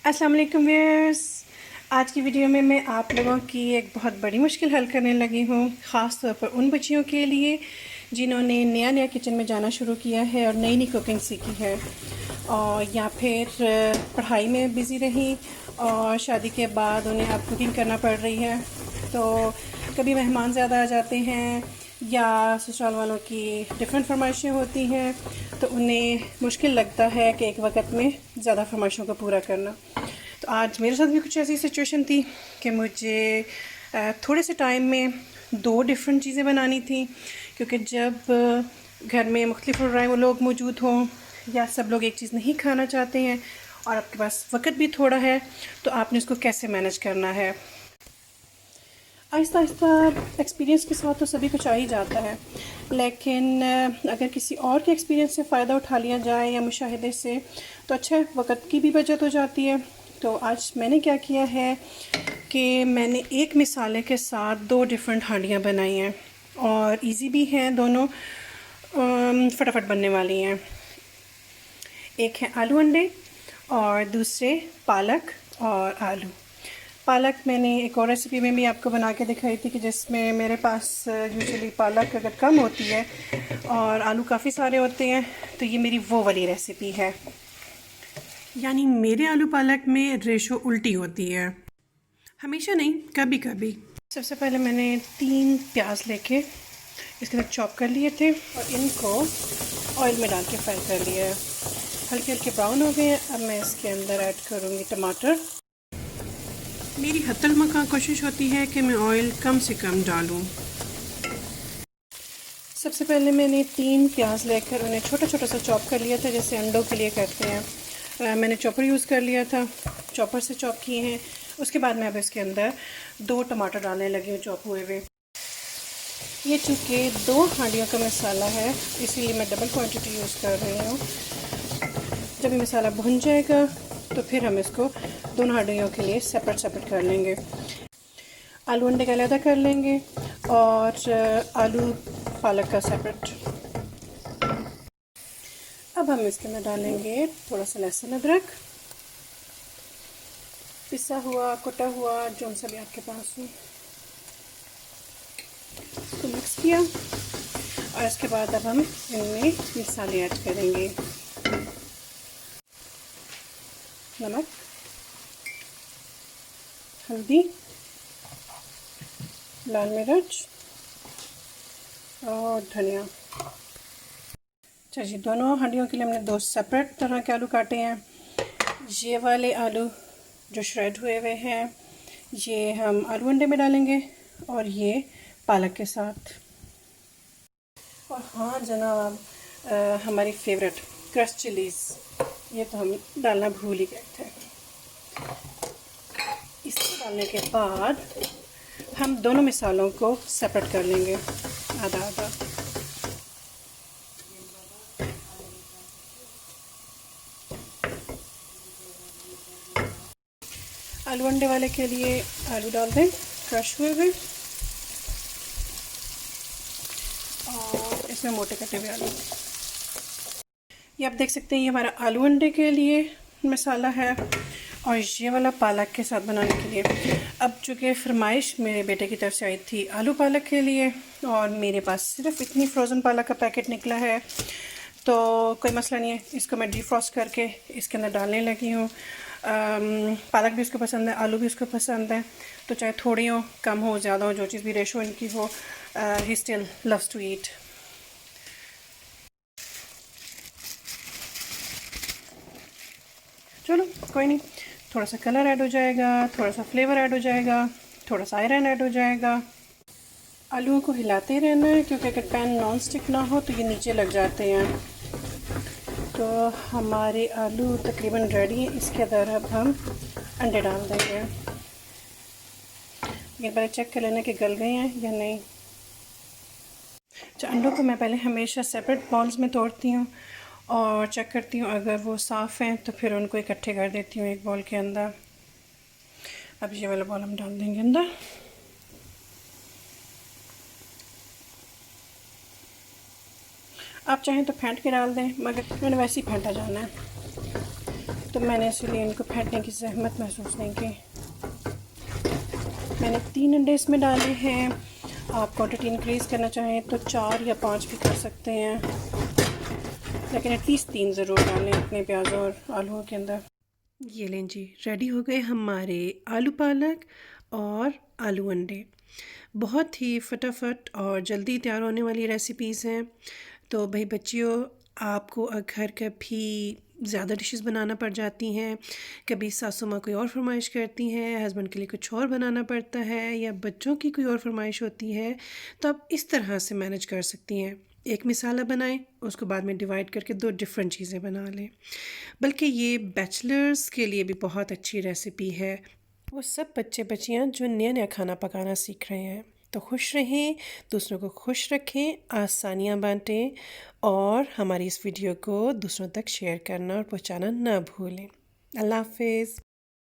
अस्सलाम वालेकुम व्यूअर्स। आज की वीडियो में मैं आप लोगों की एक बहुत बड़ी मुश्किल हल करने लगी हूँ, ख़ास तौर पर उन बच्चियों के लिए जिन्होंने नया नया किचन में जाना शुरू किया है और नई नई कुकिंग सीखी है, और या फिर पढ़ाई में बिज़ी रही और शादी के बाद उन्हें अब कुकिंग करना पड़ रही है। तो कभी मेहमान ज़्यादा आ जाते हैं या ससुराल वालों की डिफरेंट फरमाइशें होती हैं, तो उन्हें मुश्किल लगता है कि एक वक्त में ज़्यादा फरमाइशों को पूरा करना। तो आज मेरे साथ भी कुछ ऐसी सिचुएशन थी कि मुझे थोड़े से टाइम में 2 डिफरेंट चीज़ें बनानी थी, क्योंकि जब घर में मुख्तलिफ लोग मौजूद हों या सब लोग एक चीज़ नहीं खाना चाहते हैं और आपके पास वक्त भी थोड़ा है, तो आपने उसको कैसे मैनेज करना है। आहिस्ता आहिस्ता एक्सपीरियंस के साथ तो सभी कुछ आ ही जाता है, लेकिन अगर किसी और के एक्सपीरियंस से फ़ायदा उठा लिया जाए या मुशाहिदे से, तो अच्छा वक्त की भी बचत हो जाती है। तो आज मैंने क्या किया है कि मैंने एक मिसाले के साथ 2 डिफरेंट हांडियाँ बनाई हैं और इजी भी हैं दोनों, फटाफट बनने वाली हैं। एक है आलू अंडे और दूसरे पालक और आलू। पालक मैंने एक और रेसिपी में भी आपको बना के दिखाई थी कि जिसमें मेरे पास यूजुअली पालक अगर कम होती है और आलू काफ़ी सारे होते हैं, तो ये मेरी वो वाली रेसिपी है। यानी मेरे आलू पालक में रेशो उल्टी होती है, हमेशा नहीं, कभी कभी। सबसे पहले मैंने 3 प्याज लेके इसके साथ चॉप कर लिए थे और इनको ऑयल में डाल के फ्राई कर लिया है। हल्के हल्के ब्राउन हो गए हैं। अब मैं इसके अंदर ऐड करूँगी टमाटर। मेरी हत्तल-मखा कोशिश होती है कि मैं ऑयल कम से कम डालूं। सबसे पहले मैंने 3 प्याज लेकर उन्हें छोटा छोटा सा चॉप कर लिया था, जैसे अंडों के लिए करते हैं। मैंने चॉपर यूज़ कर लिया था, चॉपर से चॉप किए हैं। उसके बाद मैं अब इसके अंदर 2 टमाटर डालने लगी हूँ चॉप हुए हुए। ये चूँकि 2 हांडियों का मसाला है, इसीलिए मैं डबल क्वांटिटी यूज़ कर रही हूँ। जब ये मसाला भुन जाएगा तो फिर हम इसको दोनों हांडियों के लिए सेपरेट कर लेंगे। आलू अंडे का अलग कर लेंगे और आलू पालक का सेपरेट। अब हम इसके अंदर डालेंगे थोड़ा सा लहसुन अदरक, पिसा हुआ कुटा हुआ जो सा भी आपके पास हो। इसको मिक्स किया और इसके बाद अब हम इनमें मसाले ऐड करेंगे। नमक, हल्दी, लाल मिर्च और धनिया। चलिए, दोनों हांडियों के लिए हमने 2 सेपरेट तरह के आलू काटे हैं। ये वाले आलू जो श्रेड हुए हुए हैं, ये हम आलू अंडे में डालेंगे और ये पालक के साथ। और हाँ जनाब, हमारी फेवरेट क्रश चिलीज़, ये तो हम डालना भूल ही गए थे। इसको डालने के बाद हम दोनों मिसालों को सेपरेट कर लेंगे आधा आधा। आलू अंडे वाले के लिए आलू डाल दें क्रश हुए हुए, और इसमें मोटे कटे हुए आलू। ये आप देख सकते हैं, ये हमारा आलू अंडे के लिए मसाला है और ये वाला पालक के साथ बनाने के लिए। अब चूँकि फरमाइश मेरे बेटे की तरफ से आई थी आलू पालक के लिए और मेरे पास सिर्फ इतनी फ्रोज़न पालक का पैकेट निकला है, तो कोई मसला नहीं है, इसको मैं डिफ्रॉस्ट करके इसके अंदर डालने लगी हूँ। पालक भी उसको पसंद है, आलू भी उसको पसंद है, तो चाहे थोड़ी हो कम हो ज़्यादा हो, जो चीज़ भी रेशो इनकी हो, he still loves to eat. चलो कोई नहीं, थोड़ा सा कलर ऐड हो जाएगा, थोड़ा सा फ्लेवर ऐड हो जाएगा, थोड़ा सा आयरन ऐड हो जाएगा। आलूओं को हिलाते रहना है, क्योंकि अगर पैन नॉन स्टिक ना हो तो ये नीचे लग जाते हैं। तो हमारे आलू तकरीबन रेडी हैं। इसके अंदर अब हम अंडे डाल देंगे। एक बार चेक कर लेना कि गल गए हैं या नहीं। तो अंडों को मैं पहले हमेशा सेपरेट बाउल्स में तोड़ती हूँ और चेक करती हूँ, अगर वो साफ़ हैं तो फिर उनको इकट्ठे कर देती हूँ एक बाउल के अंदर। अब ये वाला बाउल हम डाल देंगे अंदर। आप चाहें तो फेंट के डाल दें, मगर मैंने वैसे ही फेंटा जाना है। तो मैंने इसलिए इनको फेंटने की ज़हमत महसूस नहीं की। मैंने 3 अंडे इसमें डाले हैं। आप क्वांटिटी इंक्रीज़ करना चाहें तो 4 या 5 भी कर सकते हैं, लेकिन एटलीस्ट 3 ज़रूर डालें अपने प्याज और आलूओं के अंदर। ये लें जी, रेडी हो गए हमारे आलू पालक और आलू अंडे। बहुत ही फटाफट और जल्दी तैयार होने वाली रेसिपीज़ हैं। तो भाई बच्चियों, आपको अगर कभी ज़्यादा डिशेस बनाना पड़ जाती हैं, कभी सासू माँ कोई और फरमाइश करती हैं, हस्बैंड के लिए कुछ और बनाना पड़ता है, या बच्चों की कोई और फरमाइश होती है, तो आप इस तरह से मैनेज कर सकती हैं। एक मिसाला बनाएं, उसको बाद में डिवाइड करके 2 डिफरेंट चीज़ें बना लें। बल्कि ये बैचलर्स के लिए भी बहुत अच्छी रेसिपी है, वो सब बच्चे बच्चियाँ जो नया नया खाना पकाना सीख रहे हैं। तो खुश रहें, दूसरों को खुश रखें, आसानियाँ बांटें और हमारी इस वीडियो को दूसरों तक शेयर करना और पहुँचाना ना भूलें। अल्लाह हाफ़िज़।